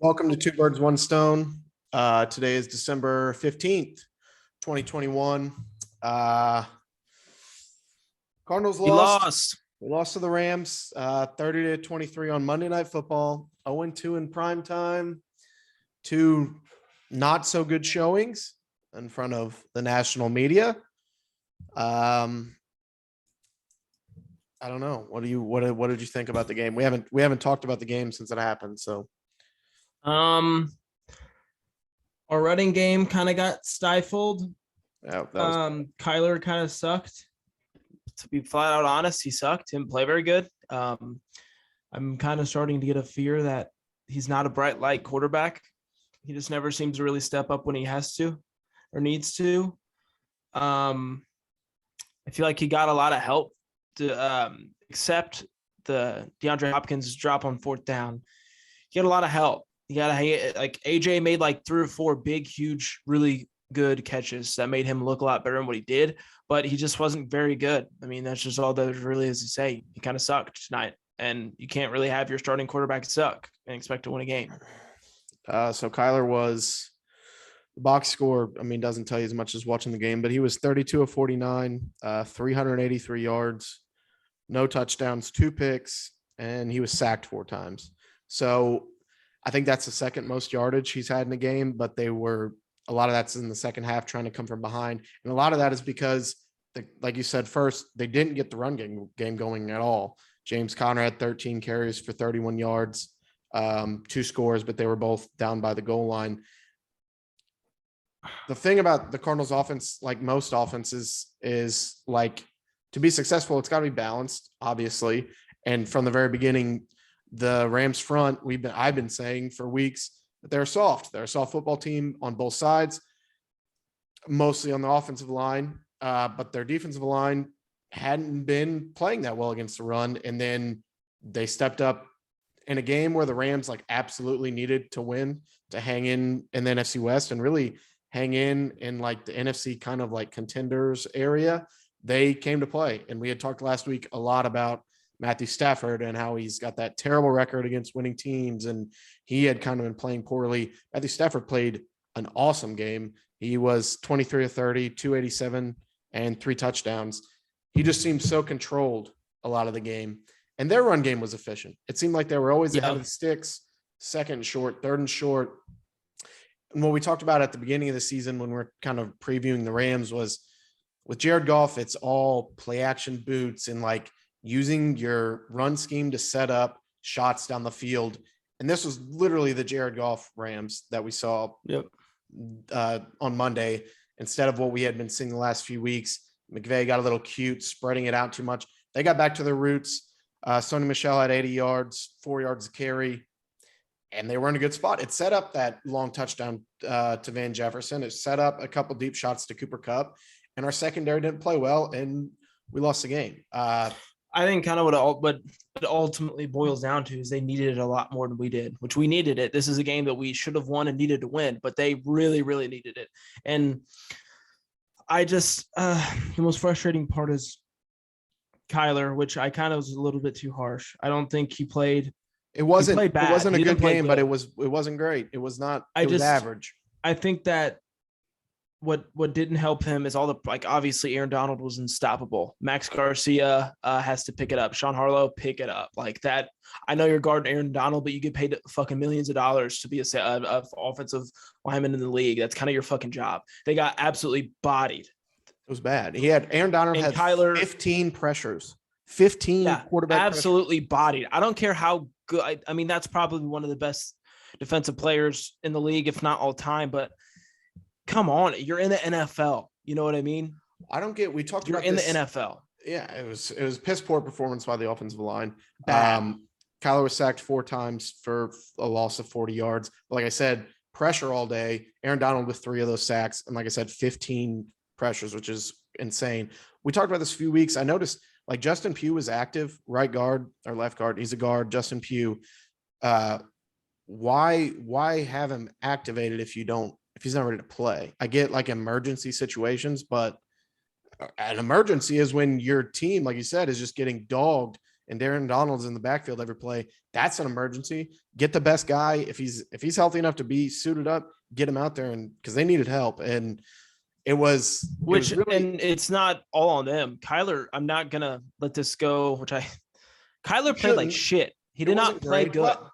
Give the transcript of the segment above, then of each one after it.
Welcome to Two Birds, One Stone. Today is December 15th, 2021. Cardinals He lost. lost. We lost to the Rams 30-23 on Monday Night Football. 0-2 in primetime. Two not so good showings in front of the national media. I don't know. What did you think about the game? We haven't talked about the game since it happened. So Our running game kind of got stifled. yeah, that was Kyler kind of sucked. To be flat out honest, he sucked. Didn't play very good. I'm kind of starting to get a fear that he's not a bright light quarterback. He just never seems to really step up when he has to or needs to. I feel like he got a lot of help to accept the DeAndre Hopkins drop on fourth down. He got a lot of help. You got to like AJ made like 3 or 4 big, huge, really good catches that made him look a lot better than what he did, but he just wasn't very good. I mean, that's just all there really is to say. He kind of sucked tonight, and you can't really have your starting quarterback suck and expect to win a game. So Kyler was the box score. I mean, doesn't tell you as much as watching the game, but he was 32 of 49, 383 yards, no touchdowns, 2 picks, and he was sacked 4 times. So I think that's the second most yardage he's had in a game, but a lot of that's in the second half trying to come from behind. And a lot of that is because, like you said, first, they didn't get the run game going at all. James Conner had 13 carries for 31 yards, 2 scores, but they were both down by the goal line. The thing about the Cardinals offense, like most offenses, is like to be successful, it's got to be balanced, obviously. And from the very beginning, the Rams front, I've been saying for weeks that they're soft. They're a soft football team on both sides, mostly on the offensive line, but their defensive line hadn't been playing that well against the run. And then they stepped up in a game where the Rams like absolutely needed to win to hang in the NFC West and really hang in like the NFC kind of like contenders area. They came to play. And we had talked last week a lot about Matthew Stafford and how he's got that terrible record against winning teams. And he had kind of been playing poorly. Matthew Stafford played an awesome game. He was 23 of 30, 287 and 3 touchdowns. He just seemed so controlled a lot of the game. And their run game was efficient. It seemed like they were always ahead of the sticks, second and short, third and short. And what we talked about at the beginning of the season when we're kind of previewing the Rams was with Jared Goff, it's all play action boots and like using your run scheme to set up shots down the field. And this was literally the Jared Goff Rams that we saw on Monday, instead of what we had been seeing the last few weeks. McVay got a little cute, spreading it out too much. They got back to their roots. Sony Michel had 80 yards, 4 yards of carry, and they were in a good spot. It set up that long touchdown to Van Jefferson. It set up a couple deep shots to Cooper Kupp, and our secondary didn't play well, and we lost the game. I think kind of what it ultimately boils down to is they needed it a lot more than we did, which we needed it. This is a game that we should have won and needed to win, but they really, really needed it. And I just, the most frustrating part is Kyler, which I kind of was a little bit too harsh. I don't think he played. It wasn't a good game, but it wasn't great. It was not. It was average. I think that what didn't help him is all the, like, obviously Aaron Donald was unstoppable. Max Garcia has to pick it up. Sean Harlow, pick it up. Like that. I know you're guarding Aaron Donald, but you get paid fucking millions of dollars to be a offensive lineman in the league. That's kind of your fucking job. They got absolutely bodied. It was bad. Aaron Donald had Kyler, 15 pressures, 15 quarterback absolutely pressures. Bodied. I don't care how good. I mean, that's probably one of the best defensive players in the league, if not all time, but come on, you're in the NFL. You know what I mean? I don't get. We talked you're about in this. The NFL. Yeah, it was piss poor performance by the offensive line. Bad. Kyler was sacked 4 times for a loss of 40 yards. But like I said, pressure all day. Aaron Donald with 3 of those sacks, and like I said, 15 pressures, which is insane. We talked about this a few weeks. I noticed like Justin Pugh was active, right guard or left guard. He's a guard. Justin Pugh. Why have him activated if he's not ready to play? I get like emergency situations, but an emergency is when your team, like you said, is just getting dogged and Darren Donald's in the backfield every play, that's an emergency. Get the best guy. If he's healthy enough to be suited up, get him out there, and because they needed help. And it was really, and it's not all on them. Kyler, I'm not gonna let this go, Kyler played like shit. He did not play good. Well,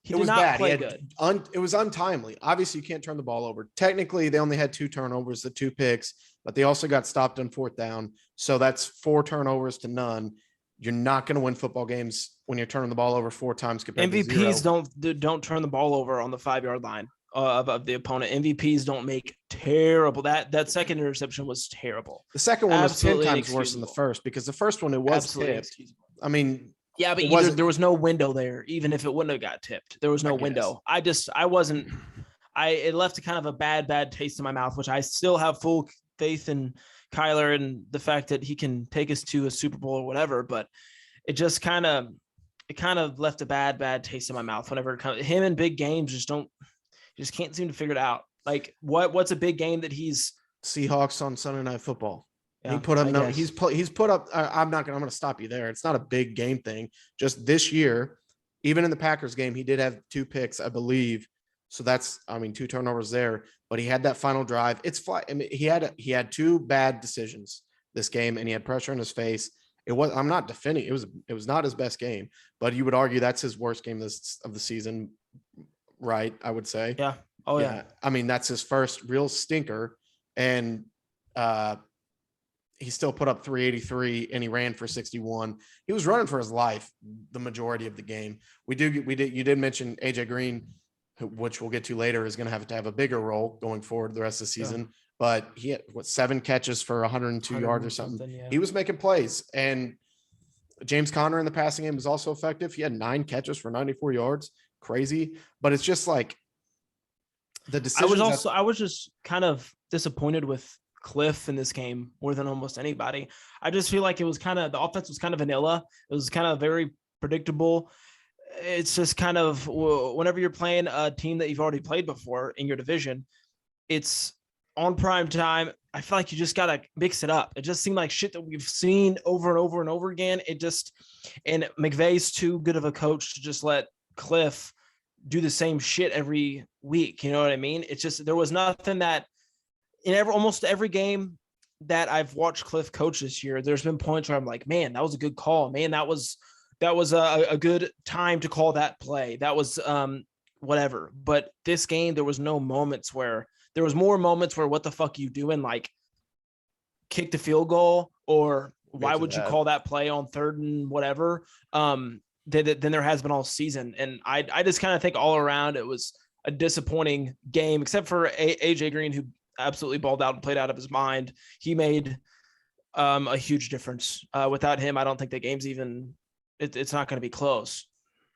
He did not play good. It was untimely. Obviously, you can't turn the ball over. Technically, they only had 2 turnovers, the 2 picks, but they also got stopped on 4th down. So that's 4 turnovers to none. You're not going to win football games when you're turning the ball over 4 times compared to 0. MVPs don't turn the ball over on the 5-yard line of the opponent. MVPs don't make terrible. That second interception was terrible. The second one was 10 times worse than the first, because the first one, it was tipped. I mean, yeah, but there was no window there. Even if it wouldn't have got tipped, there was no window. It left a kind of a bad taste in my mouth, which I still have full faith in Kyler and the fact that he can take us to a Super Bowl or whatever. But it just kind of left a bad taste in my mouth whenever it comes. Him in big games just can't seem to figure it out. Like what's a big game that he's Seahawks on Sunday Night Football. Yeah, he put up he's put up. I'm going to stop you there. It's not a big game thing. Just this year, even in the Packers game, he did have 2 picks, I believe. So that's, 2 turnovers there, but he had that final drive. It's fly. I mean, he had 2 bad decisions this game, and he had pressure in his face. I'm not defending. It was not his best game, but you would argue that's his worst game of the season. Right. I would say. Yeah. Oh yeah. I mean, that's his first real stinker. And, he still put up 383 and he ran for 61. He was running for his life the majority of the game. You did mention AJ Green, which we'll get to later, is going to have a bigger role going forward the rest of the season. Yeah. But he had 7 catches for 102 yards or something. Yeah. He was making plays. And James Conner in the passing game was also effective. He had 9 catches for 94 yards. Crazy. But it's just like the decision. I was just kind of disappointed with Cliff in this game more than almost anybody. I just feel like the offense was kind of vanilla. It was kind of very predictable. It's just kind of, whenever you're playing a team that you've already played before in your division, it's on prime time. I feel like you just got to mix it up. It just seemed like shit that we've seen over and over and over again. And McVay's too good of a coach to just let Cliff do the same shit every week. You know what I mean? It's just, there was nothing that, in almost every game that I've watched Cliff coach this year, there's been points where I'm like, man, that was a good call. Man, that was a good time to call that play. That was whatever. But this game, there was more moments where what the fuck are you doing? Like, kick the field goal, or why would you call that play on 3rd and whatever? Than there has been all season. And I just kind of think all around it was a disappointing game, except for AJ Green, who absolutely balled out and played out of his mind. He made a huge difference. Without him, I don't think the game's even, it's not going to be close.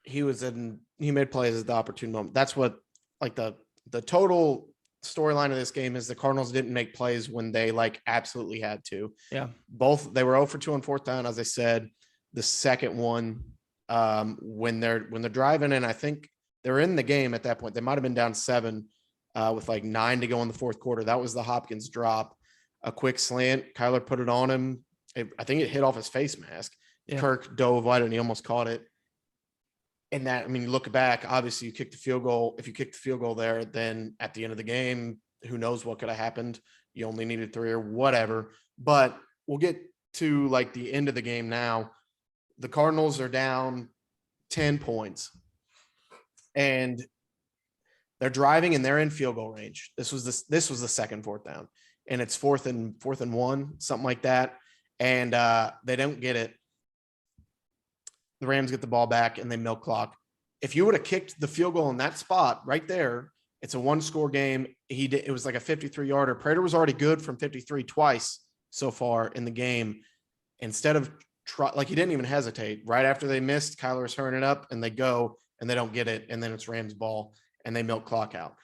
He made plays at the opportune moment. That's what, like, the total storyline of this game is the Cardinals didn't make plays when they absolutely had to. Yeah. They were 0 for 2 on 4th down. As I said, the second one, when they're driving, and I think they're in the game at that point. They might've been down 7 with 9 to go in the 4th quarter. That was the Hopkins drop, a quick slant. Kyler put it on him. I think it hit off his face mask. Yeah. Kirk dove wide and he almost caught it. And that, you look back, obviously you kick the field goal. If you kick the field goal there, then at the end of the game, who knows what could have happened. You only needed 3 or whatever. But we'll get to the end of the game now. The Cardinals are down 10 points. And they're driving and they're in field goal range. This was the second 4th down, and it's 4th and 1, something like that. And they don't get it. The Rams get the ball back and they milk clock. If you would have kicked the field goal in that spot right there, it's a 1-score game. It was like a 53-yarder. Prater was already good from 53 twice so far in the game. Instead of he didn't even hesitate. Right after they missed, Kyler's hurrying it up and they go and they don't get it. And then it's Rams ball and they milk clock out.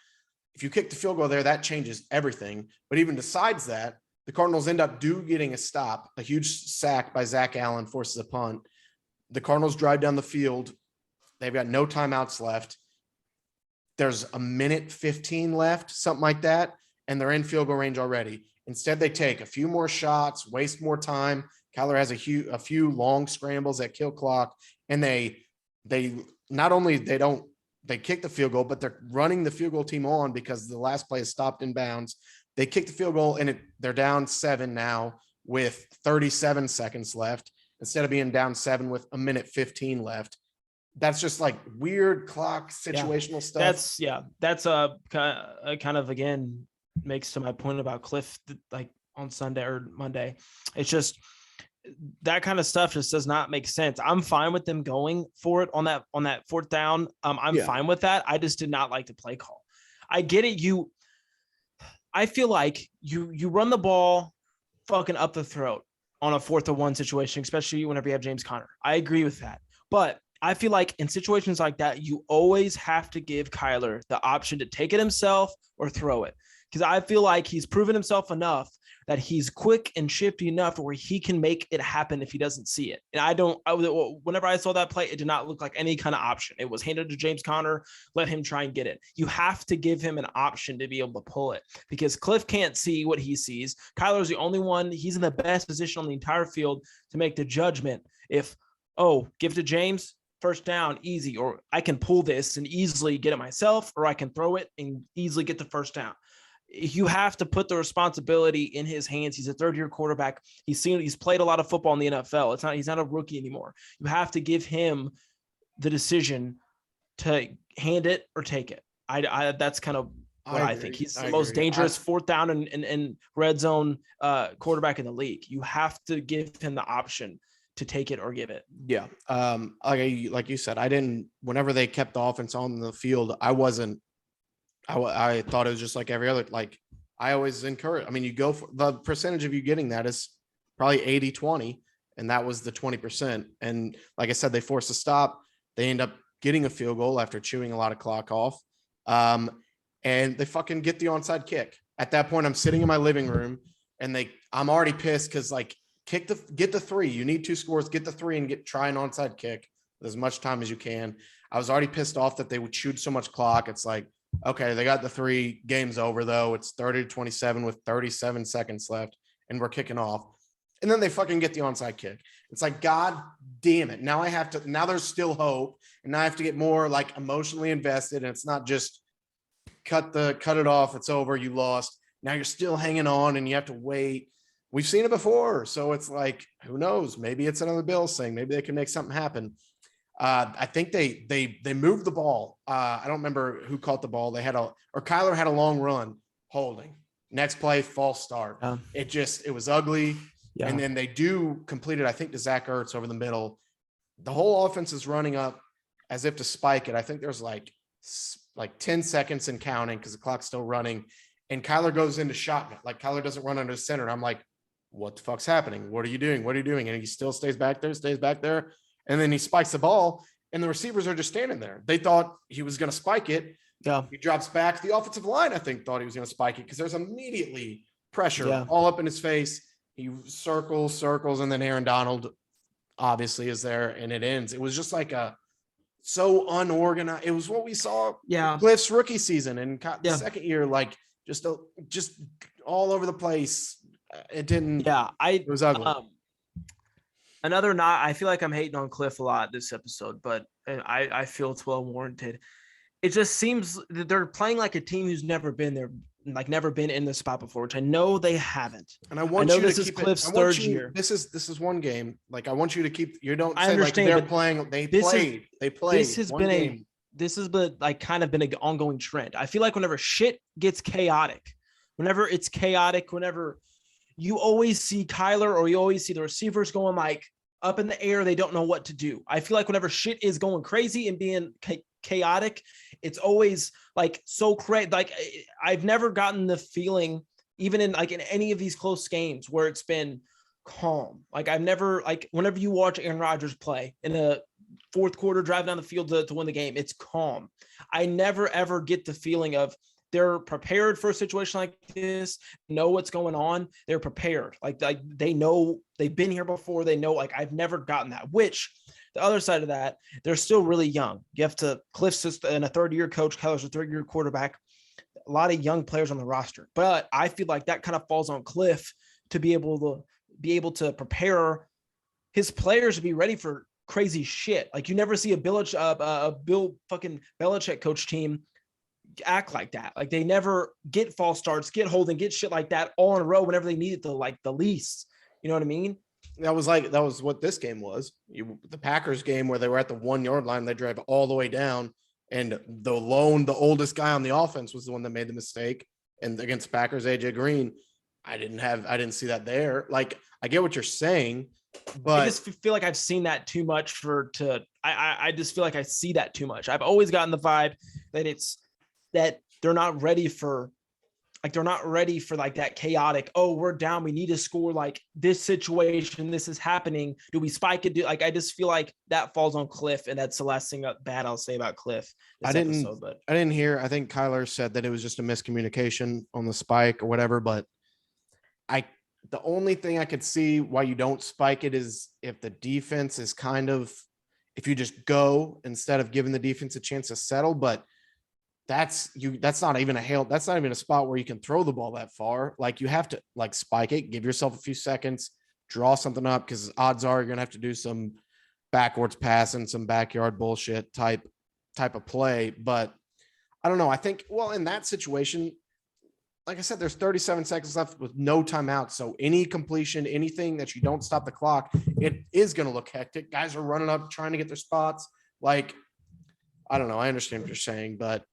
If you kick the field goal there, that changes everything. But even besides that, the Cardinals end up getting a stop. A huge sack by Zach Allen forces a punt. The Cardinals drive down the field. They've got no timeouts left. There's a minute 15 left, something like that, and they're in field goal range already. Instead, they take a few more shots, waste more time. Kyler has a few long scrambles that kill clock, and they not only they kick the field goal, but they're running the field goal team on because the last play is stopped in bounds. They kick the field goal and they're down 7 now with 37 seconds left instead of being down 7 with a minute 15 left. That's just like weird clock situational stuff. That's a kind of, again, makes to my point about Cliff, like on Sunday or Monday. It's just that kind of stuff just does not make sense. I'm fine with them going for it on that fourth down. I'm fine with that. I just did not like the play call. I get it. I feel like you run the ball fucking up the throat on a 4th and 1 situation, especially whenever you have James Conner. I agree with that. But I feel like in situations like that, you always have to give Kyler the option to take it himself or throw it. Because I feel like he's proven himself enough that he's quick and shifty enough where he can make it happen if he doesn't see it. And whenever I saw that play, it did not look like any kind of option. It was handed to James Conner, let him try and get it. You have to give him an option to be able to pull it because Cliff can't see what he sees. Kyler's the only one. He's in the best position on the entire field to make the judgment. If, give to James, first down, easy, or I can pull this and easily get it myself, or I can throw it and easily get the first down. You have to put the responsibility in his hands. He's a 3rd-year quarterback. He's played a lot of football in the NFL. He's not a rookie anymore. You have to give him the decision to hand it or take it. That's kind of what I think. He's the most dangerous 4th down and red zone quarterback in the league. You have to give him the option to take it or give it. Yeah. Like you said, whenever they kept the offense on the field, I thought it was just like every other, like I always encourage. I mean, you go for the percentage of you getting that is probably 80-20, and that was the 20%. And like I said, they forced a stop. They end up getting a field goal after chewing a lot of clock off. And they fucking get the onside kick. At that point, I'm sitting in my living room and I'm already pissed because like get the 3. You need 2 scores, get the 3 and try an onside kick with as much time as you can. I was already pissed off that they would shoot so much clock. It's like, okay, they got the 3, game's over though. It's 30-27 with 37 seconds left and we're kicking off. And then they fucking get the onside kick. It's like, God damn it. Now there's still hope. And now I have to get more like emotionally invested. And it's not just cut it off. It's over. You lost. Now you're still hanging on and you have to wait. We've seen it before. So it's like, who knows? Maybe it's another Bills thing. Maybe they can make something happen. I think they moved the ball. I don't remember who caught the ball. Kyler had a long run holding. Next play, false start. It was ugly. Yeah. And then they do complete it, I think, to Zach Ertz over the middle. The whole offense is running up as if to spike it. I think there's like 10 seconds and counting because the clock's still running. And Kyler goes into shotgun. Like Kyler doesn't run under the center. And I'm like, what the fuck's happening? What are you doing? What are you doing? And he still stays back there. And then he spikes the ball, and the receivers are just standing there. They thought he was going to spike it. Yeah. He drops back. The offensive line, I think, thought he was going to spike it because there's immediately pressure all up in his face. He circles, and then Aaron Donald obviously is there, and it ends. It was just like so unorganized. It was what we saw Cliff's rookie season and the second year, like just all over the place. It didn't. Yeah, it was ugly. I feel like I'm hating on Cliff a lot this episode, but I feel it's well warranted. It just seems that they're playing like a team who's never been there, like never been in this spot before, which I know they haven't. And I know this is Cliff's third year. This is one game. Like I want you to keep. You don't say like they're playing. They played. This has been like kind of been an ongoing trend. I feel like whenever shit gets chaotic, whenever you always see Kyler or you always see the receivers going like up in the air. They don't know what to do. I feel like whenever shit is going crazy and being chaotic, it's always like so crazy. Like I've never gotten the feeling, even in any of these close games where it's been calm. Like I've never, like whenever you watch Aaron Rodgers play in a fourth quarter drive down the field to win the game, it's calm. I never ever get the feeling of they're prepared for a situation like this, know what's going on. They're prepared. Like they know they've been here before. They know, like, I've never gotten that, which the other side of that, they're still really young. Cliff's just a third-year coach. Kyler's a third-year quarterback. A lot of young players on the roster. But I feel like that kind of falls on Cliff to be able to be able to prepare his players to be ready for crazy shit. Like you never see a Bill fucking Belichick coach team act like that. Like they never get false starts, get holding, get shit like that all in a row whenever they need it the least. You know what I mean? That was what this game was. The Packers game where they were at the 1 yard line, they drive all the way down, and the oldest guy on the offense was the one that made the mistake. And against the Packers, AJ Green, I didn't see that there. Like I get what you're saying, but I just feel like I've seen that too much I just feel like I see that too much. I've always gotten the vibe that they're not ready for like that chaotic, oh, we're down, we need to score, like this situation, this is happening, do we spike it? I just feel like that falls on Cliff, and that's the last thing bad I'll say about Cliff I didn't hear, I think Kyler said that it was just a miscommunication on the spike or whatever, but the only thing I could see why you don't spike it is if the defense is if you just go instead of giving the defense a chance to settle, but that's not even a spot where you can throw the ball that far. Like you have to like spike it, give yourself a few seconds, draw something up, because odds are you're gonna have to do some backwards passing, some backyard bullshit type of play. But I don't know. I think, well, in that situation, like I said, there's 37 seconds left with no timeout. So any completion, anything that you don't stop the clock, it is going to look hectic. Guys are running up, trying to get their spots. Like, I don't know. I understand what you're saying, but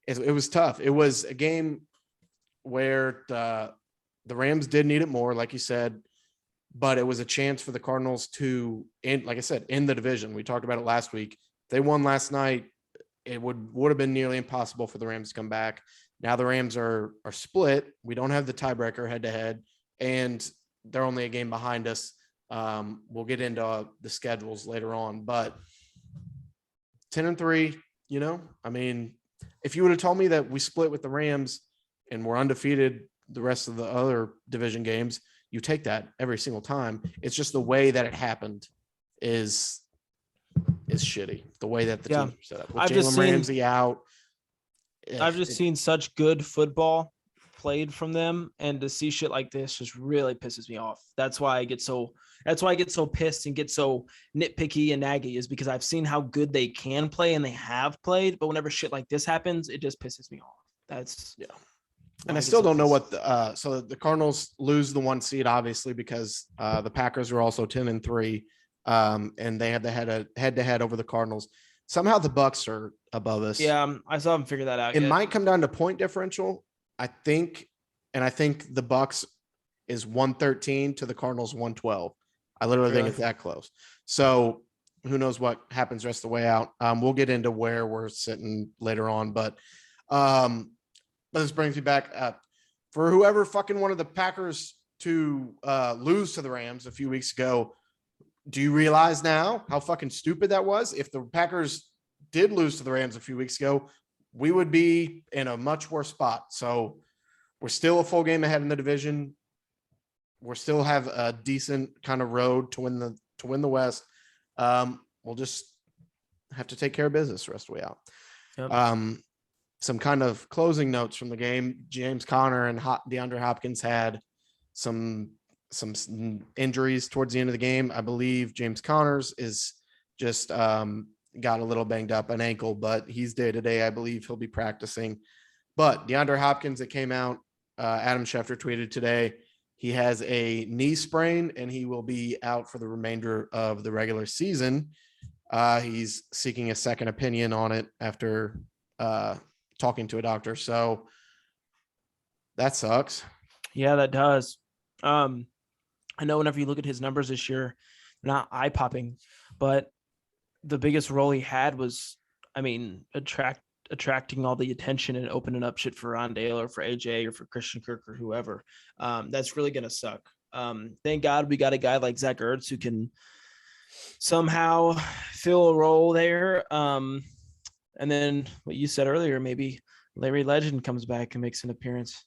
it was tough. It was a game where the Rams did need it more, like you said, but it was a chance for the Cardinals to, like I said, in the division. We talked about it last week. If they won last night, it would have been nearly impossible for the Rams to come back. Now the Rams are split. We don't have the tiebreaker head to head, and they're only a game behind us. We'll get into the schedules later on, but 10-3, I mean, if you would have told me that we split with the Rams and we're undefeated the rest of the other division games, you take that every single time. It's just the way that it happened is shitty. The way that the team set up with Jalen Ramsey out. I've just seen such good football played from them, and to see shit like this just really pisses me off. That's why I get so pissed and get so nitpicky and naggy, is because I've seen how good they can play and they have played, but whenever shit like this happens, it just pisses me off. That's And I still don't know what so the Cardinals lose the 1 seed, obviously, because the Packers were also 10-3, and they had the head-to-head over the Cardinals. Somehow the Bucks are above us. Yeah, I still haven't figured that out. It might come down to point differential, I think, and I think the Bucks is 113 to the Cardinals 112. I literally think it's that close. So who knows what happens the rest of the way out. We'll get into where we're sitting later on, but this brings me back for whoever fucking wanted the Packers to lose to the Rams a few weeks ago. Do you realize now how fucking stupid that was? If the Packers did lose to the Rams a few weeks ago, we would be in a much worse spot. So we're still a full game ahead in the division. We still have a decent kind of road to win the West. We'll just have to take care of business the rest of the way out. Yep. Some kind of closing notes from the game. James Conner and DeAndre Hopkins had some injuries towards the end of the game. I believe James Connors is just got a little banged up, an ankle, but he's day-to-day. I believe he'll be practicing. But DeAndre Hopkins, it came out, Adam Schefter tweeted today, he has a knee sprain and he will be out for the remainder of the regular season. He's seeking a second opinion on it after talking to a doctor. So that sucks. Yeah, that does. I know whenever you look at his numbers this year, they're not eye-popping, but the biggest role he had was, attracting all the attention and opening up shit for Rondale or for AJ or for Christian Kirk or whoever. That's really going to suck. Thank God we got a guy like Zach Ertz who can somehow fill a role there. And then what you said earlier, maybe Larry Legend comes back and makes an appearance.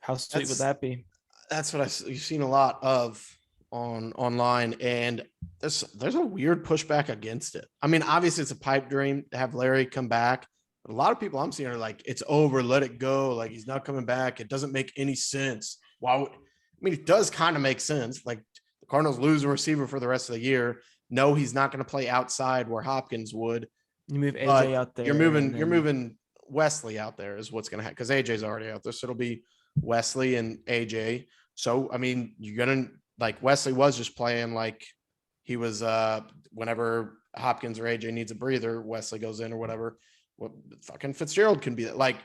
How sweet would that be? That's what you've seen a lot of online, and there's a weird pushback against it. I mean, obviously it's a pipe dream to have Larry come back, but a lot of people I'm seeing are like, it's over, let it go. Like he's not coming back. It doesn't make any sense. It does kind of make sense. Like Cardinals lose a receiver for the rest of the year. No, he's not going to play outside where Hopkins would. You move AJ But out there. you're moving Wesley out there is what's going to happen because AJ's already out there. So it'll be Wesley and AJ. So, I mean, you're going to like Wesley was just playing like he was whenever Hopkins or AJ needs a breather, Wesley goes in or whatever. Well, fucking Fitzgerald can be like,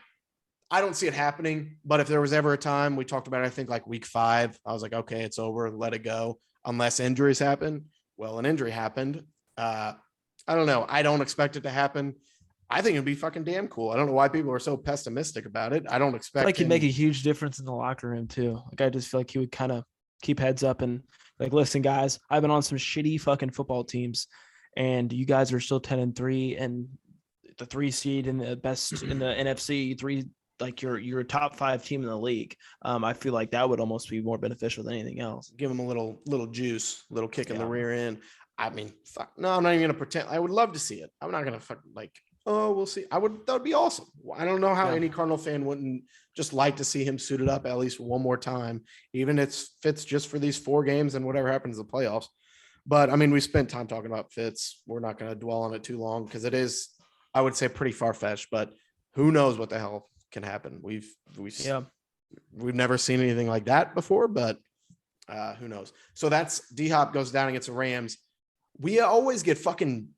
I don't see it happening. But if there was ever a time we talked about it, I think like week 5, I was like, okay, it's over. Let it go unless injuries happen. Well, an injury happened. I don't know. I don't expect it to happen. I think it'd be fucking damn cool. I don't know why people are so pessimistic about it. I don't expect like he'd make a huge difference in the locker room too. Like I just feel like he would kind of keep heads up and like, listen, guys, I've been on some shitty fucking football teams, and you guys are still 10-3 and the 3 seed in the best in the NFC 3. Like you're a top 5 team in the league. I feel like that would almost be more beneficial than anything else. Give him a little juice, little kick in the rear end. I mean, fuck, no, I'm not even gonna pretend. I would love to see it. I'm not gonna fuck like, oh, we'll see. That would be awesome. I don't know how any Cardinal fan wouldn't just like to see him suited up at least one more time, even if it's Fitz just for these 4 games and whatever happens in the playoffs. But I mean, we spent time talking about Fitz. We're not going to dwell on it too long because it is, I would say, pretty far fetched. But who knows what the hell can happen? We've never seen anything like that before. But who knows? So that's D-Hop goes down against the Rams. We always get fucking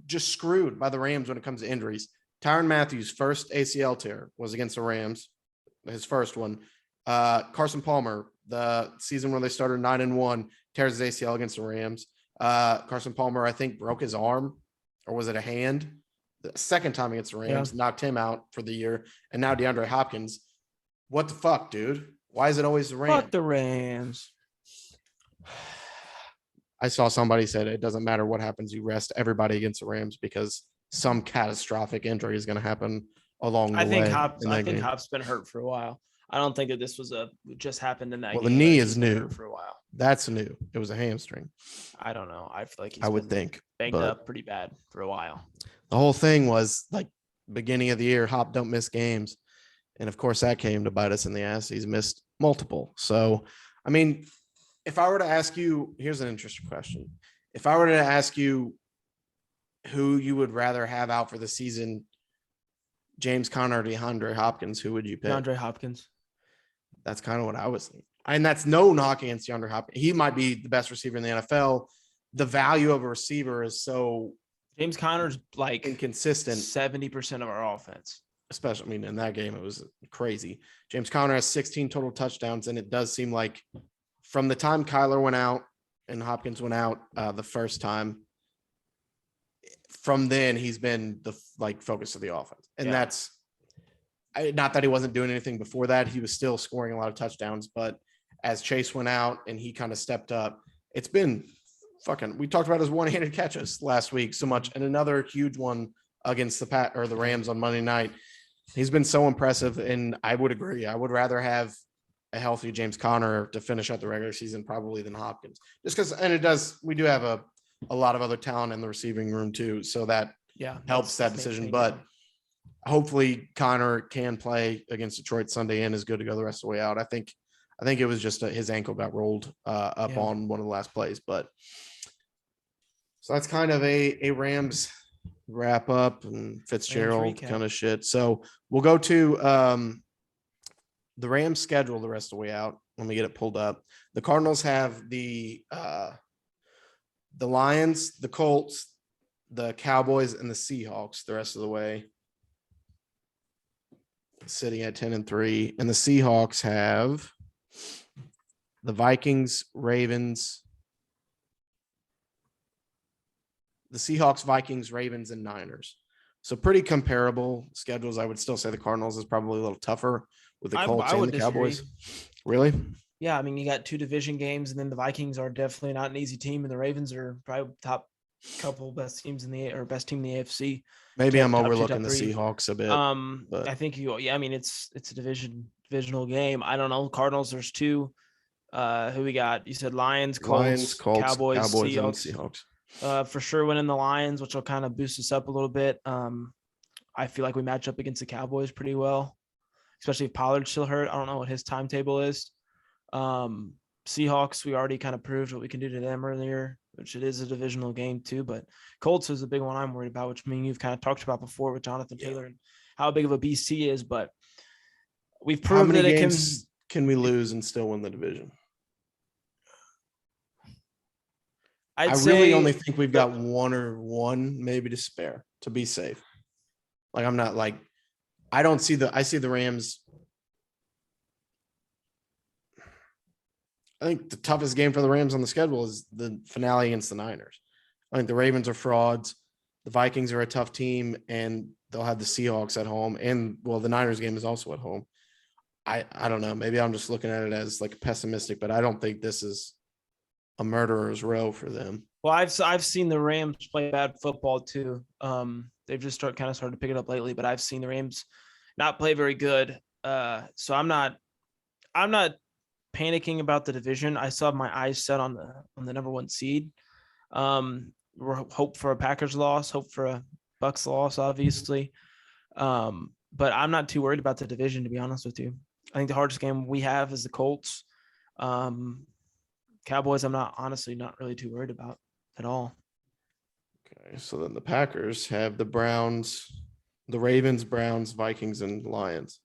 just screwed by the Rams when it comes to injuries. Tyrann Mathieu's first ACL tear was against the Rams, his first one. Carson Palmer, the season where they started 9-1, tears his ACL against the Rams. Carson Palmer, I think, broke his arm, or was it a hand? The second time against the Rams, knocked him out for the year. And now DeAndre Hopkins. What the fuck, dude? Why is it always the Rams? Fuck the Rams. I saw somebody said it doesn't matter what happens, you rest everybody against the Rams because some catastrophic injury is going to happen along the way. I think Hop's been hurt for a while. I don't think that this was just happened in that game. Well, the knee is new for a while. That's new. It was a hamstring. I don't know. I feel like I would think banged up pretty bad for a while. The whole thing was like beginning of the year, Hop don't miss games. And of course that came to bite us in the ass. He's missed multiple. So, I mean, if I were to ask you, here's an interesting question. If I were to ask you who you would rather have out for the season, James Conner or DeAndre Hopkins, who would you pick? DeAndre Hopkins. That's kind of what I was thinking. And that's no knock against DeAndre Hopkins. He might be the best receiver in the NFL. The value of a receiver is so James Conner's like inconsistent. 70% of our offense. Especially, I mean, in that game, it was crazy. James Conner has 16 total touchdowns, and it does seem like from the time Kyler went out and Hopkins went out the first time, from then he's been the focus of the offense. And that's not that he wasn't doing anything before that. He was still scoring a lot of touchdowns, but as Chase went out and he kind of stepped up, it's been fucking, we talked about his one-handed catches last week so much, and another huge one against the Rams on Monday night. He's been so impressive, and I would agree. I would rather have a healthy James Conner to finish out the regular season probably than Hopkins, just because, and we do have a lot of other talent in the receiving room too, so that helps that decision. But hopefully Conner can play against Detroit Sunday and is good to go the rest of the way out. I think it was just his ankle got rolled up on one of the last plays, but so that's kind of a Rams wrap up and Fitzgerald kind of shit. So we'll go to the Rams schedule the rest of the way out. Let me get it pulled up. The Cardinals have the Lions, the Colts, the Cowboys, and the Seahawks the rest of the way, sitting at 10-3. And the Seahawks have the Vikings, Ravens, and Niners. So pretty comparable schedules. I would still say the Cardinals is probably a little tougher with the Colts and the Cowboys. Really? Yeah, I mean, you got 2 division games, and then the Vikings are definitely not an easy team, and the Ravens are probably top couple best teams best team in the AFC. Maybe I'm overlooking the Seahawks a bit. But I think I mean, it's a divisional game. I don't know. Cardinals, there's 2. Who we got? You said Lions, Colts, Cowboys, Seahawks. For sure winning the Lions, which will kind of boost us up a little bit. I feel like we match up against the Cowboys pretty well, especially if Pollard's still hurt. I don't know what his timetable is. Seahawks, we already kind of proved what we can do to them earlier, which it is a divisional game too. But Colts is a big one I'm worried about, which you've kind of talked about before with Jonathan Taylor and how big of a beast he is. But we've How proved many that games can we lose and still win the division? I really only think we've got one maybe to spare to be safe. Like I'm not like I see the Rams. I think the toughest game for the Rams on the schedule is the finale against the Niners. I think the Ravens are frauds. The Vikings are a tough team, and they'll have the Seahawks at home. And the Niners game is also at home. I don't know. Maybe I'm just looking at it as like pessimistic, but I don't think this is a murderer's row for them. Well, I've seen the Rams play bad football too. They've just started to pick it up lately, but I've seen the Rams not play very good. So I'm not panicking about the division. I still have my eyes set on the number 1 seed. Hope for a Packers loss, hope for a Bucs loss, obviously. But I'm not too worried about the division, to be honest with you. I think the hardest game we have is the Colts. Cowboys, I'm not really too worried about at all. Okay, so then the Packers have the Browns, the Ravens, Browns, Vikings, and Lions.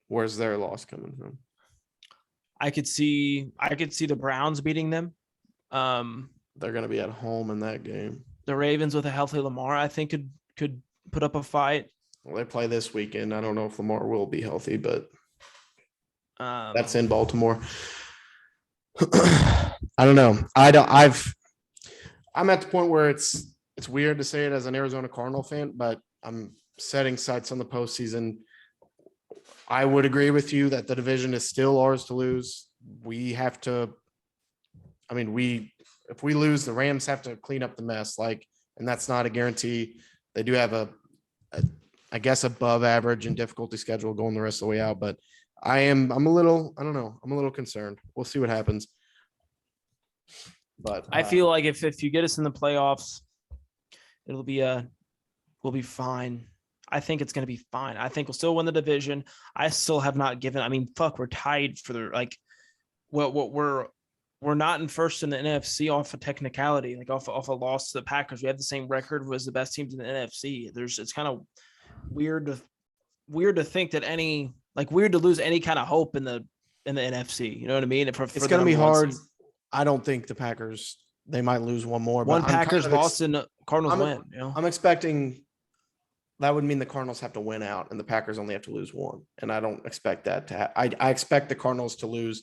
Where's their loss coming from? I could see the Browns beating them. They're going to be at home in that game. The Ravens with a healthy Lamar, I think could put up a fight. Well, they play this weekend. I don't know if Lamar will be healthy, but that's in Baltimore. I don't know. I'm at the point where it's weird to say it as an Arizona Cardinal fan, but I'm setting sights on the postseason. I would agree with you that the division is still ours to lose. We have to. I mean, if we lose, the Rams have to clean up the mess. And that's not a guarantee. They do have I guess, above average and difficulty schedule going the rest of the way out. But I'm a little concerned. We'll see what happens. But I feel like if you get us in the playoffs, we'll be fine. I think it's going to be fine. I think we'll still win the division. I still have not given. I mean, we're tied for we're not in first in the NFC off a technicality, off a loss to the Packers. We have the same record as the best teams in the NFC. It's kind of weird to think that weird to lose any kind of hope in the NFC. You know what I mean? It's going to be hard. I don't think the Packers, they might lose one more. One Packers loss and Cardinals win. You know? I'm expecting that would mean the Cardinals have to win out and the Packers only have to lose one. And I don't expect that to happen. I expect the Cardinals to lose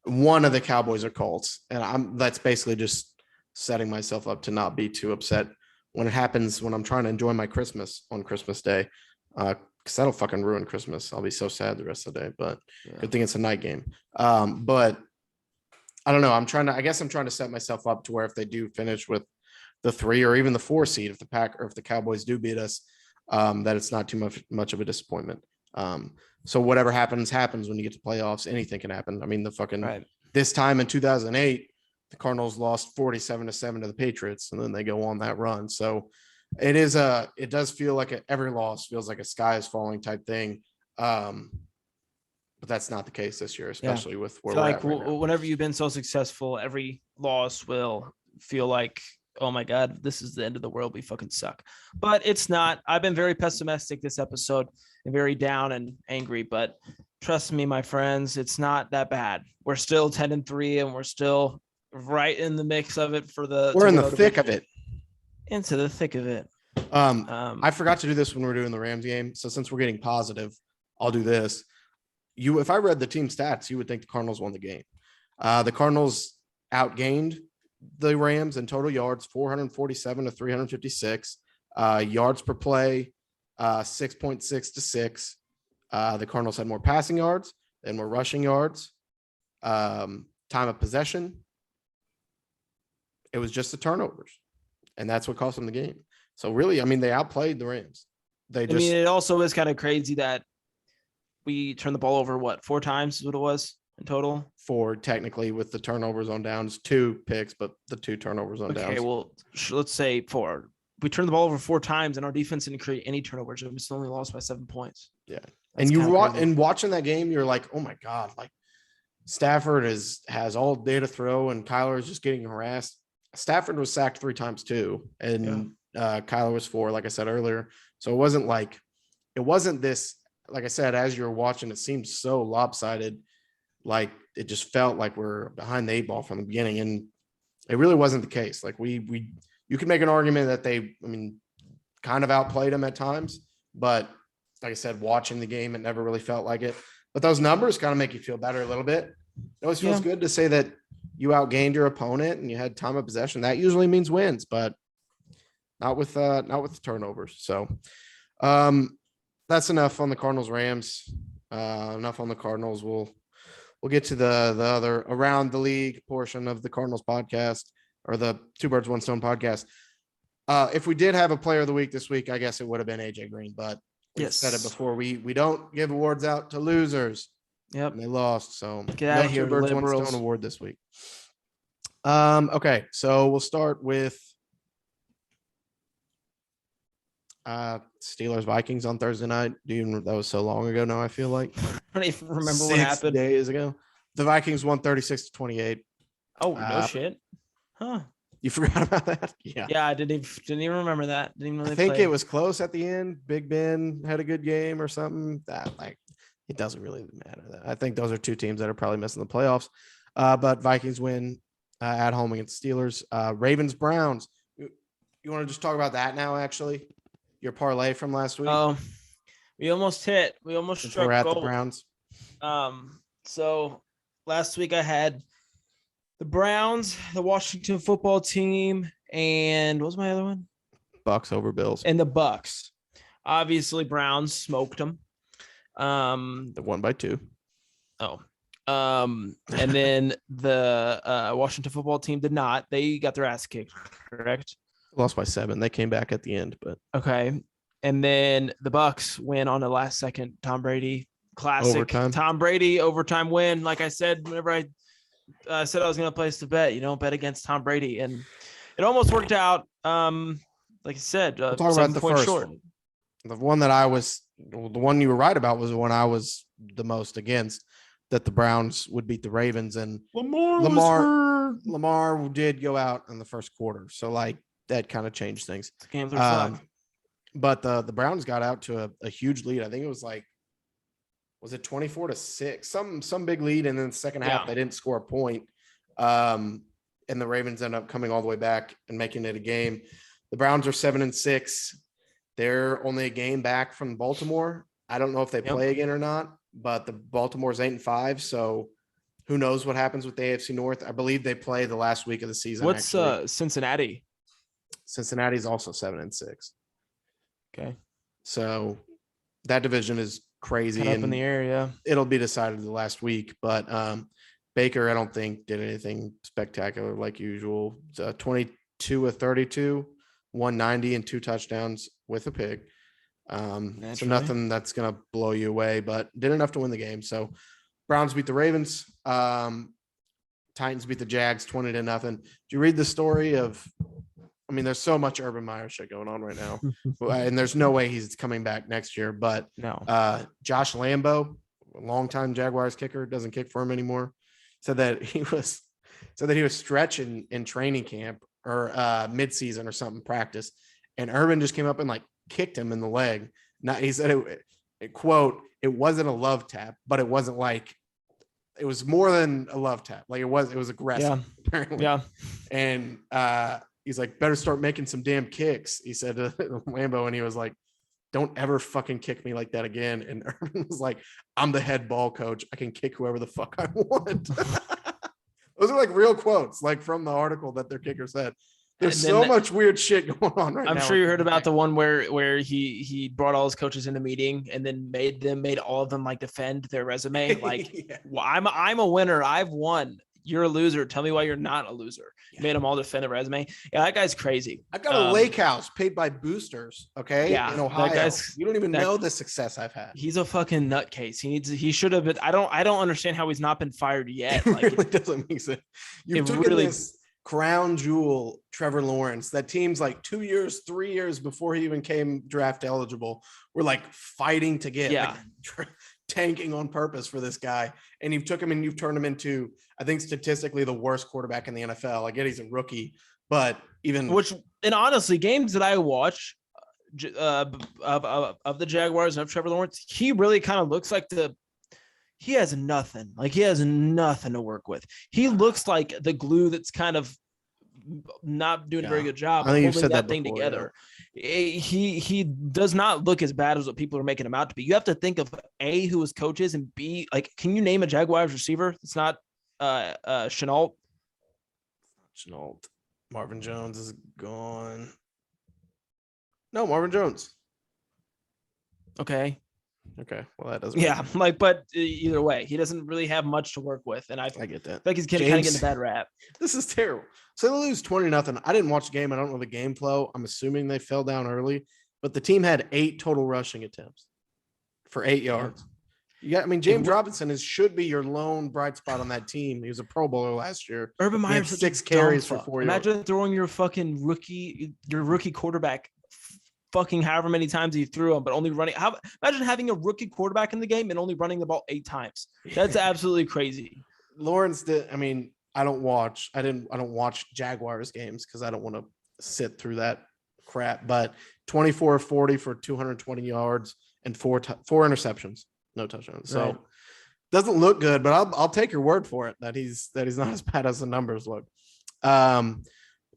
one of the Cowboys or Colts. And that's basically just setting myself up to not be too upset when it happens, when I'm trying to enjoy my Christmas on Christmas Day. Because that'll fucking ruin Christmas. I'll be so sad the rest of the day, but good thing it's a night game. But I don't know. I'm trying to set myself up to where if they do finish with the 3 or even the 4 seed, if the Cowboys do beat us, that it's not too much of a disappointment. So whatever happens when you get to playoffs. Anything can happen. I mean, this time in 2008, the Cardinals lost 47-7 to the Patriots, and then they go on that run. So it does feel like every loss feels like a sky is falling type thing. But that's not the case this year, especially with where we're at right now. Whenever you've been so successful, every loss will feel like, oh my God, this is the end of the world. We fucking suck. But it's not. I've been very pessimistic this episode and very down and angry, but trust me, my friends, it's not that bad. We're still 10-3 and we're still right in the mix of it we're in the thick of it. Into the thick of it. I forgot to do this when we were doing the Rams game. So since we're getting positive, I'll do this. If I read the team stats, you would think the Cardinals won the game. The Cardinals outgained the Rams in total yards, 447 to 356. Yards per play, 6.6 to 6. The Cardinals had more passing yards and more rushing yards. Time of possession, it was just the turnovers, and that's what cost them the game. So really, I mean, they outplayed the Rams. It also is kind of crazy that we turned the ball over, 4 times is what it was in total? 4 technically with the turnovers on downs, 2 picks, but the 2 turnovers on downs. Okay, well, let's say 4. We turned the ball over 4 times, and our defense didn't create any turnovers. We still only lost by 7 points. Yeah. That's and watching that game, you're like, oh my God, Stafford has all day to throw, and Kyler is just getting harassed. Stafford was sacked 3 times too, and Kyler was 4, like I said earlier. So it wasn't this, like I said, as you're watching, it seemed so lopsided. Like it just felt like we're behind the 8 ball from the beginning, and it really wasn't the case. Like you could make an argument that they, kind of outplayed them at times, but like I said, watching the game, it never really felt like it. But those numbers kind of make you feel better a little bit. It always feels good to say that you outgained your opponent and you had time of possession. That usually means wins, but not with the turnovers. So that's enough on the Cardinals Rams. Enough on the Cardinals. We'll get to the other around the league portion of the Cardinals podcast, or the Two Birds, One Stone podcast. If we did have a player of the week this week, I guess it would have been AJ Green, but we've said it before. We don't give awards out to losers. Yep. And they lost. So get out of here, Two Birds, One Stone award this week. Okay, so we'll start with Steelers Vikings on Thursday night. That was so long ago now, I feel like. I don't even remember what happened. 6 days ago. The Vikings won 36-28. Oh, no shit. Huh. You forgot about that? Yeah, I didn't even remember that. Didn't even really I think it was close at the end. Big Ben had a good game or something. It doesn't really matter. I think those are 2 teams that are probably missing the playoffs. But Vikings win at home against Steelers. Ravens Browns. You want to just talk about that now? Actually, your parlay from last week. Oh, we almost hit. We almost struck we're at gold. The Browns. So last week I had the Browns, the Washington football team, and what was my other one? Bucks over Bills. And the Bucks. Obviously, Browns smoked them. They won by 2. Oh. And then the Washington football team did not. They got their ass kicked, correct? Lost by 7. They came back at the end, but okay. And then the Bucks win on the last second. Tom Brady, classic overtime. Tom Brady overtime win. Like I said, whenever I said I was going to place the bet, you don't bet against Tom Brady, and it almost worked out. Like I said, we'll talk about the first short. one. The one that the one you were right about was the one I was the most against, that the Browns would beat the Ravens, and Lamar did go out in the first quarter. So that kind of changed things. Games are but the Browns got out to a huge lead. I think it was was it 24-6, some big lead. And then the second half, they didn't score a point. And the Ravens ended up coming all the way back and making it a game. The Browns are 7-6. They're only a game back from Baltimore. I don't know if they play again or not, but the Baltimore's 8-5. So who knows what happens with the AFC North? I believe they play the last week of the season. What's Cincinnati? Cincinnati's also 7-6. Okay. So that division is crazy. Cut up in the air, yeah. It'll be decided the last week, but Baker, I don't think did anything spectacular like usual. 22 of 32, 190 and 2 touchdowns with a pick. So nothing that's going to blow you away, but did enough to win the game. So Browns beat the Ravens. Titans beat the Jags 20-0. Did you read the story of, there's so much Urban Meyer shit going on right now, and there's no way he's coming back next year. But no, Josh Lambo, a longtime Jaguars kicker, doesn't kick for him anymore, said that he was stretching in training camp or midseason or something, practice, and Urban just came up and kicked him in the leg. He said it quote, "It wasn't a love tap, but it wasn't it was more than a love tap. It was aggressive, apparently." Yeah. And he's like, "Better start making some damn kicks," he said to Lambo, and he was like, "Don't ever fucking kick me like that again." And Urban was like, "I'm the head ball coach. I can kick whoever the fuck I want." Those are real quotes, from the article that their kicker said. There's so much weird shit going on right now. I'm sure you heard about the one where he brought all his coaches in a meeting and then made all of them defend their resume. Well, I'm a winner. I've won. You're a loser. Tell me why you're not a loser. Yeah. Made them all defend a resume. Yeah, that guy's crazy. I've got a lake house paid by boosters. Okay. Yeah, in Ohio. You don't even know the success I've had. He's a fucking nutcase. He should have been. I don't understand how he's not been fired yet. It really doesn't make sense. You've taken this crown jewel, Trevor Lawrence, that teams 2 years, 3 years before he even came draft eligible were fighting to get. tanking on purpose for this guy, and you've took him and you've turned him into, I think, statistically the worst quarterback in the NFL. I get he's a rookie, but even and honestly, games that I watch of the Jaguars and of Trevor Lawrence, he really kind of looks like he has nothing. Like he has nothing to work with. He looks like the glue that's kind of not doing a very good job of holding that thing together. Yeah. He does not look as bad as what people are making him out to be. You have to think of A, who his coach is, and B, like, can you name a Jaguars receiver? It's not Chenault. Marvin Jones is gone. No, Marvin Jones. Okay. Well, that doesn't. Yeah, but either way, he doesn't really have much to work with, and I get that. Like he's kind of getting a bad rap. This is terrible. So they lose 20-0. I didn't watch the game. I don't know the game flow. I'm assuming they fell down early, but the team had 8 total rushing attempts for 8 yards. James Robinson should be your lone bright spot on that team. He was a Pro Bowler last year. Urban Meyer had 6 carries for 4 yards. Imagine throwing your rookie quarterback fucking however many times he threw him, but only running. Imagine having a rookie quarterback in the game and only running the ball 8 times. That's absolutely crazy. Lawrence did. I don't watch Jaguars games because I don't want to sit through that crap. But 24-40 for 220 yards and 4 interceptions, no touchdowns. So right. Doesn't look good, but I'll take your word for it that he's not as bad as the numbers look.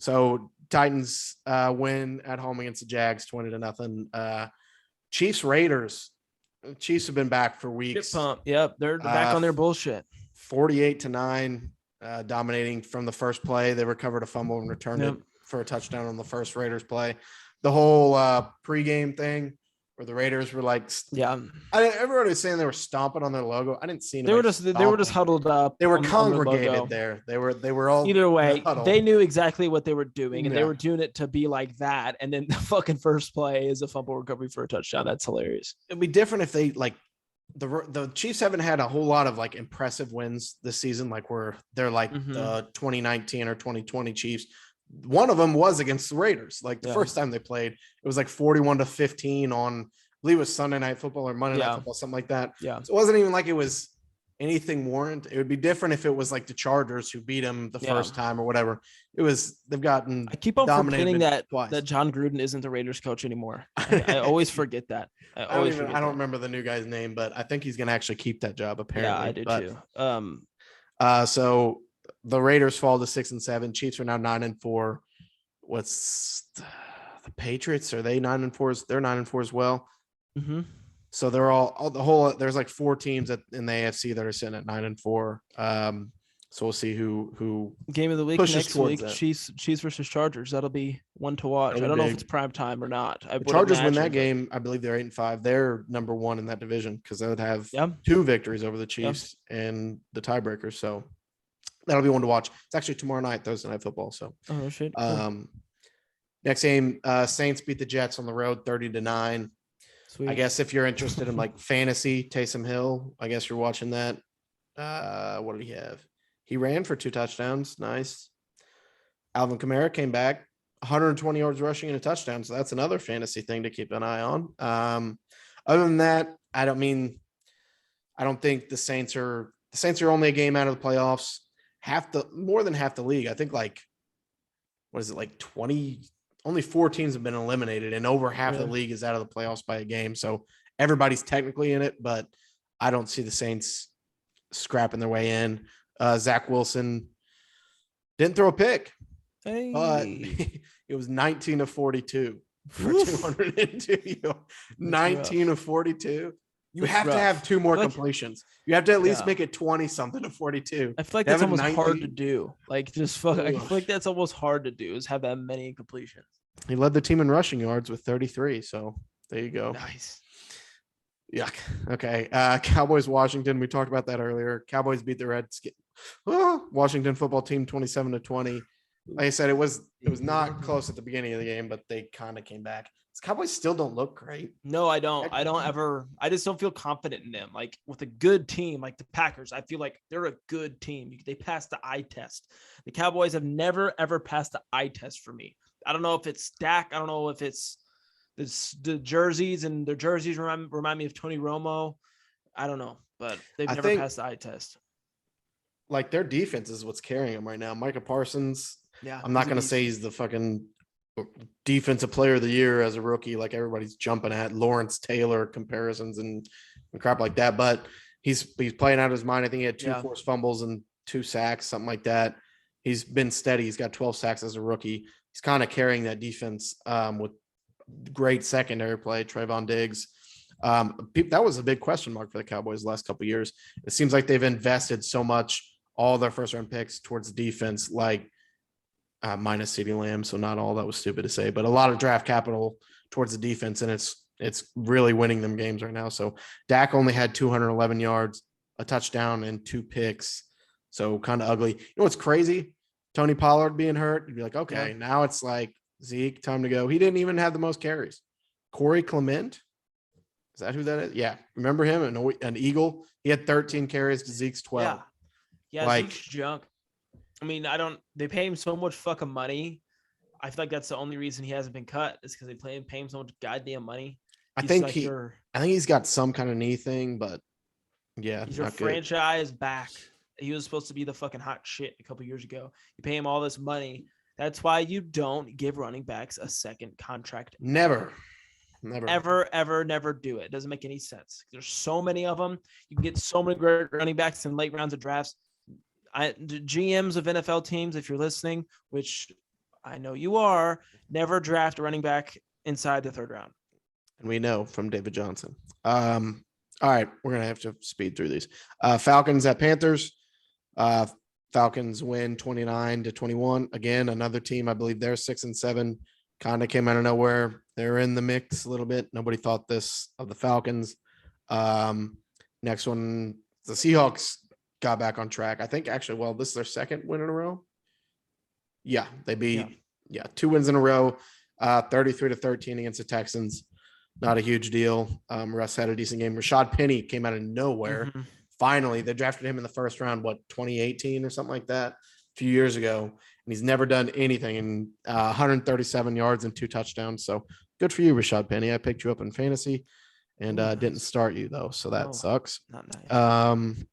So Titans win at home against the Jags 20-0. Chiefs Raiders. Chiefs have been back for weeks. Yep, they're back on their bullshit. 48-9, dominating from the first play. They recovered a fumble and returned it for a touchdown on the first Raiders play. The whole pregame thing where the Raiders were like, everybody was saying they were stomping on their logo. I didn't see them. They were just huddled up. They were congregated there. They were all either way. They knew exactly what they were doing, and they were doing it to be like that. And then the fucking first play is a fumble recovery for a touchdown. That's hilarious. It'd be different if they like the Chiefs haven't had a whole lot of like impressive wins this season. Like they're like the 2019 or 2020 Chiefs. One of them was against the Raiders. Like the first time they played, it was like 41-15 on, I believe it was Sunday Night Football or Monday Night Football, something like that. Yeah. So it wasn't even like it was anything warrant. It would be different if it was like the Chargers who beat them the first time or whatever. They've gotten. I keep on forgetting that John Gruden isn't the Raiders coach anymore. I always forget that. I don't remember the new guy's name, but I think he's going to actually keep that job apparently. Yeah, I do too. So the Raiders fall to 6-7. Chiefs are now 9-4. What's the Patriots? Are they 9-4? They're 9-4 as well. Mm-hmm. So they're all there's like 4 teams in the AFC that are sitting at 9-4. So we'll see who game of the week next week. Chiefs versus Chargers. That'll be one to watch. I don't know if it's prime time or not. The Chargers win that game. I believe they're 8-5. They're number 1 in that division because they would have 2 victories over the Chiefs and the tiebreaker. So that'll be one to watch. It's actually tomorrow night, Thursday Night Football. So shit. Next game, Saints beat the Jets on the road 30-9. Sweet. I guess if you're interested in like fantasy, Taysom Hill, I guess you're watching that. What did he have? He ran for 2 touchdowns. Nice. Alvin Kamara came back, 120 yards rushing and a touchdown. So that's another fantasy thing to keep an eye on. Other than that, I don't think the Saints are only a game out of the playoffs. More than half the league. I think like, what is it? Like 20, only 4 teams have been eliminated and over half the league is out of the playoffs by a game. So everybody's technically in it, but I don't see the Saints scrapping their way in. Zach Wilson didn't throw a pick, but it was 19-42 for 202 yards. 19-42. You have to have 2 more completions. You have to at least make it 20-something to 42. I feel like that's almost hard to do. Like I feel like that's almost hard to do is have that many completions. He led the team in rushing yards with 33. So there you go. Nice. Yuck. Okay. Cowboys, Washington. We talked about that earlier. Cowboys beat the Redskins. Washington football team 27-20. Like I said, it was not close at the beginning of the game, but they kind of came back. Cowboys still don't look great. No, I don't. I just don't feel confident in them. Like with a good team, like the Packers, I feel like they're a good team. They passed the eye test. The Cowboys have never, ever passed the eye test for me. I don't know if it's Dak. I don't know if it's the jerseys, and their jerseys remind me of Tony Romo. I don't know, but they've I never think passed the eye test. like their defense is what's carrying them right now. Micah Parsons. Yeah, I'm not he's a going to beast. say he's the fucking defensive player of the year as a rookie, like everybody's jumping at Lawrence Taylor comparisons and crap like that. But he's playing out of his mind. I think he had 2 forced fumbles and 2 sacks, something like that. He's been steady. He's got 12 sacks as a rookie. He's kind of carrying that defense with great secondary play. Trayvon Diggs. That was a big question mark for the Cowboys the last couple of years. It seems like they've invested so much, all their first round picks towards the defense, like minus CeeDee Lamb. So not all that was stupid to say, but a lot of draft capital towards the defense. And it's really winning them games right now. So Dak only had 211 yards, a touchdown, and 2 picks. So kind of ugly. You know what's crazy? Tony Pollard being hurt. You'd be like, okay, now it's like Zeke, time to go. He didn't even have the most carries. Corey Clement. Is that who that is? Yeah. Remember him? An Eagle. He had 13 carries to Zeke's 12. Yeah. Like Zeke's junk. I mean, they pay him so much fucking money. I feel like that's the only reason he hasn't been cut is because they pay him so much goddamn money. I think he's got some kind of knee thing, but yeah, he's your franchise back. He was supposed to be the fucking hot shit a couple years ago. You pay him all this money. That's why you don't give running backs a second contract. Never Never do it. It doesn't make any sense. There's so many of them. You can get so many great running backs in late rounds of drafts. The GMs of NFL teams, if you're listening, which I know you are, never draft a running back inside the 3rd round. And we know from David Johnson. All right, we're going to have to speed through these. Falcons at Panthers. Falcons win 29-21. Again, another team, I believe they're 6-7. Kind of came out of nowhere. They're in the mix a little bit. Nobody thought this of the Falcons. Next one, the Seahawks got back on track. I think actually, this is their 2nd win in a row. Yeah, they beat 2 wins in a row, 33-13 against the Texans. Not a huge deal. Russ had a decent game. Rashad Penny came out of nowhere. Mm-hmm. Finally, they drafted him in the 1st round, 2018 or something like that, a few years ago. And he's never done anything in 137 yards and 2 touchdowns. So good for you, Rashad Penny. I picked you up in fantasy and didn't start you, though. So that sucks. Not nice.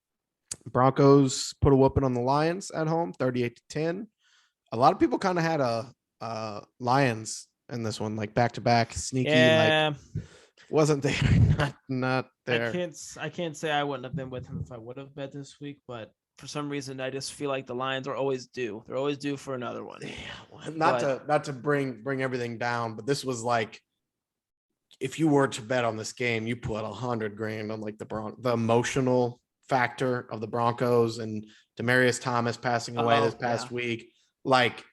Broncos put a whooping on the Lions at home, 38-10. A lot of people kind of had a Lions in this one, like back-to-back, sneaky, like wasn't there, not there. I can't say I wouldn't have been with him if I would have bet this week, but for some reason I just feel like the Lions are always due. They're always due for another one. Yeah, not to bring everything down, but this was like, if you were to bet on this game, you put $100,000 on like the emotional factor of the Broncos and Demaryius Thomas passing away this past week. Like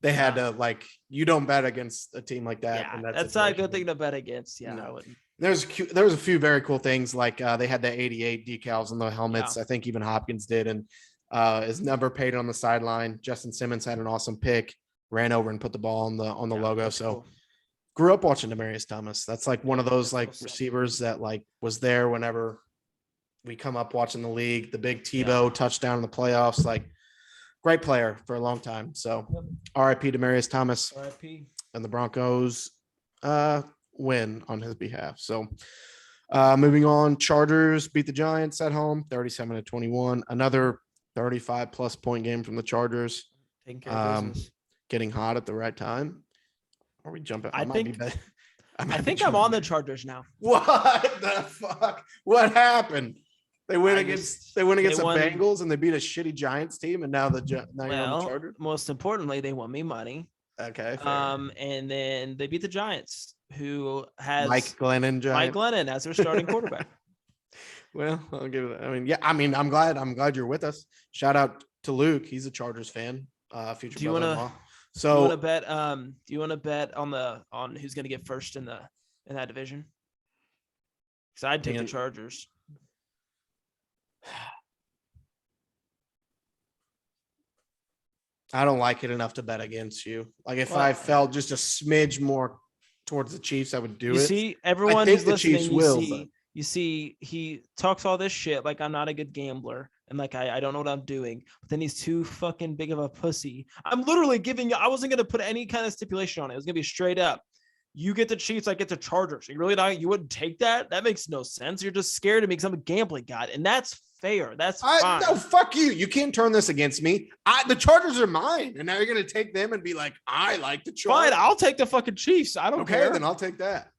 they had to, like, you don't bet against a team like that. Yeah, that's not a good thing to bet against. Yeah, no. There was a few very cool things, like they had the 88 decals on the helmets. Yeah. I think even Hopkins did, and his number paid on the sideline. Justin Simmons had an awesome pick, ran over and put the ball on the logo. So cool. Grew up watching Demaryius Thomas. That's like one of those like receivers that like was there whenever we come up watching the league. The big Tebow touchdown in the playoffs, like great player for a long time. So RIP Demaryius Thomas. RIP. And the Broncos win on his behalf. So moving on, Chargers beat the Giants at home 37-21. Another 35 plus point game from the Chargers. Getting hot at the right time. Are we jumping? I think I'm on the Chargers now. What the fuck? What happened? They win against the Bengals and they beat a shitty Giants team, and now you're on the Chargers. Most importantly, they won me money. Okay. Fair. And then they beat the Giants, who has Mike Glennon as their starting quarterback. Well, I'll give it. I'm glad you're with us. Shout out to Luke. He's a Chargers fan. Future brother-in-law. So do you want to bet on who's going to get first in that division? Because I'd take the Chargers. I don't like it enough to bet against you. Like if I felt just a smidge more towards the Chiefs, I would do it. You see, everyone who's listening, you see, he talks all this shit like I'm not a good gambler and like I don't know what I'm doing. But then he's too fucking big of a pussy. I'm literally I wasn't gonna put any kind of stipulation on it. It was gonna be straight up. You get the Chiefs, I get the Chargers. You really not, you wouldn't take that? That makes no sense. You're just scared of me because I'm a gambling god, and that's fair. That's fine. No, fuck you. You can't turn this against me. The Chargers are mine, and now you're gonna take them and be like, I like the Chargers. Fine, I'll take the fucking Chiefs. I don't care. Then I'll take that.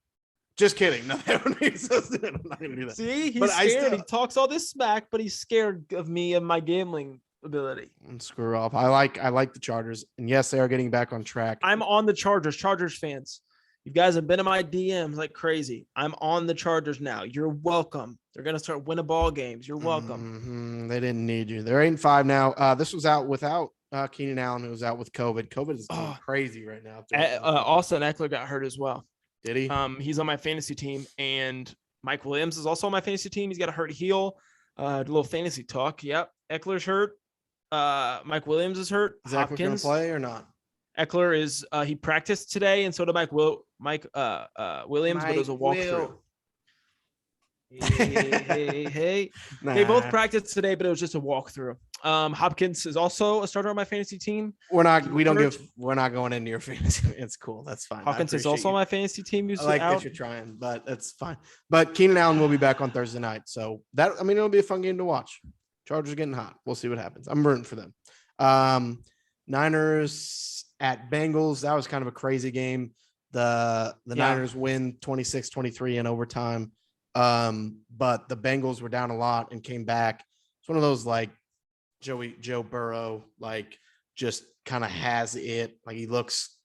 Just kidding. No, that would make sense. I'm not gonna do that. See, he's scared. He talks all this smack, but he's scared of me and my gambling ability. Screw off. I like the Chargers, and yes, they are getting back on track. I'm on the Chargers. Chargers fans, you guys have been in my DMs like crazy. I'm on the Chargers now. You're welcome. They're gonna start winning ball games. You're welcome. They didn't need you. They're 8-5 now. This was out without Keenan Allen, who was out with COVID. COVID is crazy right now. Austin Eckler got hurt as well. Did he? He's on my fantasy team, and Mike Williams is also on my fantasy team. He's got a hurt heel. A little fantasy talk. Yep, Eckler's hurt. Mike Williams is hurt. Is Eckler gonna play or not? Eckler is he practiced today, and so did Williams, but it was a walkthrough. Hey. Nah. They both practiced today, but it was just a walkthrough. Hopkins is also a starter on my fantasy team. We're not going into your fantasy. It's cool. That's fine. Hopkins is also on my fantasy team. I like that you're trying, but that's fine. But Keenan Allen will be back on Thursday night. So it'll be a fun game to watch. Chargers are getting hot. We'll see what happens. I'm rooting for them. Niners at Bengals. That was kind of a crazy game. The Niners win 26-23 in overtime. But the Bengals were down a lot and came back. It's one of those like Joe Burrow, like just kind of has it. Like he looks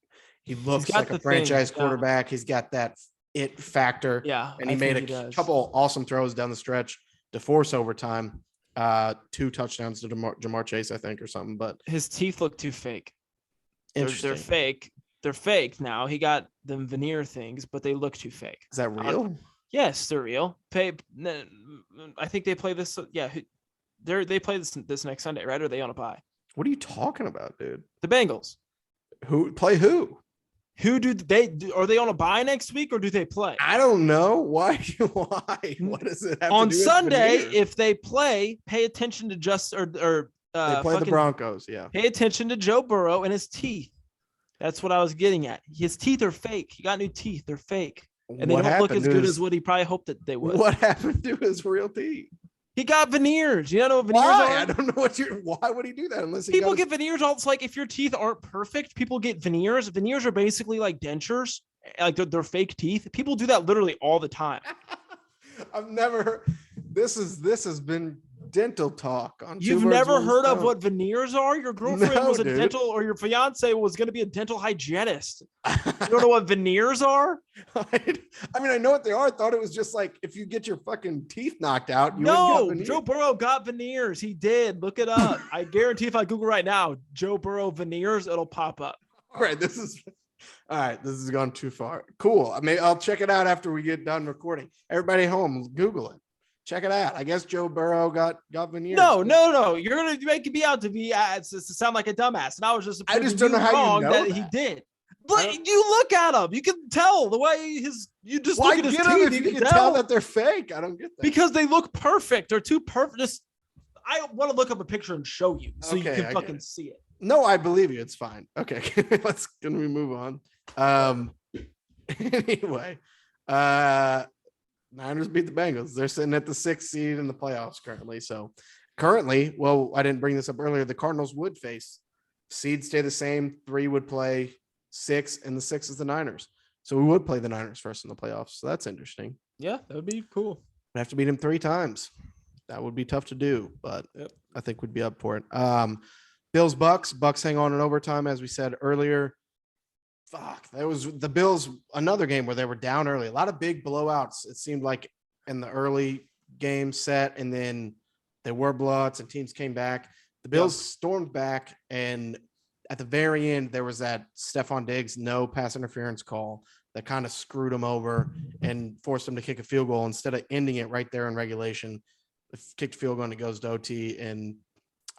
like a franchise quarterback. He's got that it factor. Yeah. And he made a couple awesome throws down the stretch to force overtime. 2 touchdowns to Jamar Chase, I think, or something. But his teeth look too fake. They're fake. They're fake now. He got them veneer things, but they look too fake. Is that real? Yes, they're real. I think they play this. Yeah, they play this next Sunday, right? Or are they on a bye? What are you talking about, dude? The Bengals. Who play who? Who do they? Are they on a bye next week, or do they play? I don't know. Why? Why? What does it have on to do Sunday? With veneer? If they play, pay attention to they play the Broncos. Yeah. Pay attention to Joe Burrow and his teeth. That's what I was getting at. His teeth are fake. He got new teeth. They're fake. And they don't look as good as what he probably hoped that they would. What happened to his real teeth? He got veneers. You don't know what veneers are? I don't know why would he do that unless people get veneers. It's like if your teeth aren't perfect, people get veneers. Veneers are basically like dentures. Like they're fake teeth. People do that literally all the time. I've never heard this has been dental talk on You've never heard of what veneers are? Your girlfriend was a dental, or your fiance was going to be a dental hygienist. You don't know what veneers are? I mean, I know what they are. I thought it was just like if you get your fucking teeth knocked out. No, Joe Burrow got veneers. He did. Look it up. I guarantee if I Google right now, Joe Burrow veneers, it'll pop up. All right, this has gone too far. Cool. I mean, I'll check it out after we get done recording. Everybody home, Google it. Check it out. I guess Joe Burrow got veneers. No. You're gonna make me out to be to sound like a dumbass, and I just don't know how you know that he did. But you look at him, you can tell the way you just look at his teeth. You can tell that they're fake. I don't get that because they look perfect. They're too perfect. I want to look up a picture and show you so you can fucking see it. No, I believe you. It's fine. Okay, can we move on? Anyway, Niners beat the Bengals. They're sitting at the 6th seed in the playoffs currently. So well, I didn't bring this up earlier. The Cardinals would face seeds stay the same. 3 would play 6, and the 6 is the Niners. So we would play the Niners first in the playoffs. So that's interesting. Yeah, that would be cool. We'd have to beat them 3 times. That would be tough to do, but I think we'd be up for it. Bills, Bucks hang on in overtime, as we said earlier. That was the Bills, another game where they were down early. A lot of big blowouts, it seemed like, in the early game set, and then there were blowouts and teams came back. The Bills stormed back, and at the very end, there was that Stephon Diggs no pass interference call that kind of screwed them over and forced them to kick a field goal instead of ending it right there in regulation. The kicked field goal and it goes to OT, and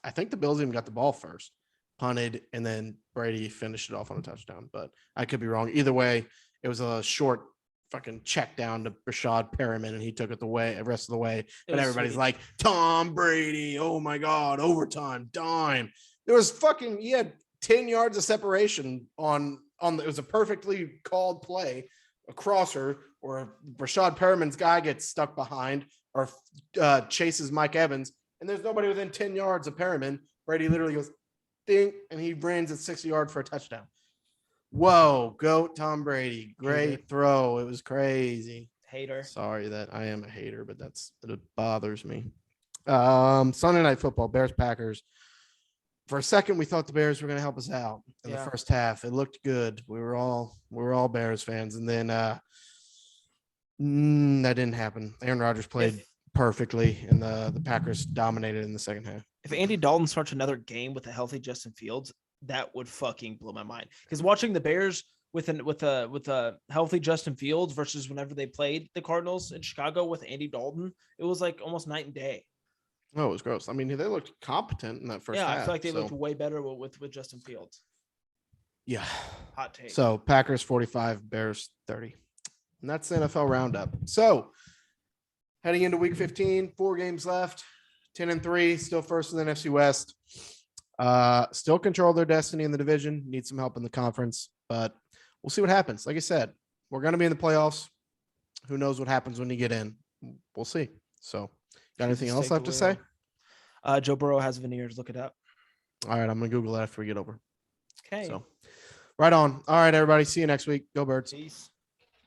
I think the Bills even got the ball first. Punted, and then Brady finished it off on a touchdown, but I could be wrong. Either way, it was a short fucking check down to Rashad Perriman, and he took it the rest of the way. But everybody's like, Tom Brady, oh my God, overtime, dime. There was he had 10 yards of separation on it was a perfectly called play a crosser or Rashad Perriman's guy gets stuck behind or chases Mike Evans, and there's nobody within 10 yards of Perriman, Brady literally goes ding, and he runs at 60 yards for a touchdown. Whoa, GOAT Tom Brady. Great throw. It was crazy. Hater. Sorry that I am a hater, but it bothers me. Sunday Night Football, Bears Packers. For a second, we thought the Bears were going to help us out in the first half. It looked good. We were all Bears fans, and then that didn't happen. Aaron Rodgers played perfectly, and the Packers dominated in the second half. If Andy Dalton starts another game with a healthy Justin Fields, that would fucking blow my mind. Because watching the Bears with a healthy Justin Fields versus whenever they played the Cardinals in Chicago with Andy Dalton, it was like almost night and day. Oh, it was gross. I mean, they looked competent in that first half. I feel like they looked way better with Justin Fields. Yeah. Hot take. So Packers 45, Bears 30. And that's the NFL roundup. So heading into week 15, 4 games left, 10-3, still first in the NFC West. Still control their destiny in the division. Need some help in the conference, but we'll see what happens. Like I said, we're going to be in the playoffs. Who knows what happens when you get in? We'll see. So, got anything else left to say? Joe Burrow has veneers. Look it up. All right, I'm going to Google that after we get over. Okay. So, right on. All right, everybody. See you next week. Go Birds. Peace.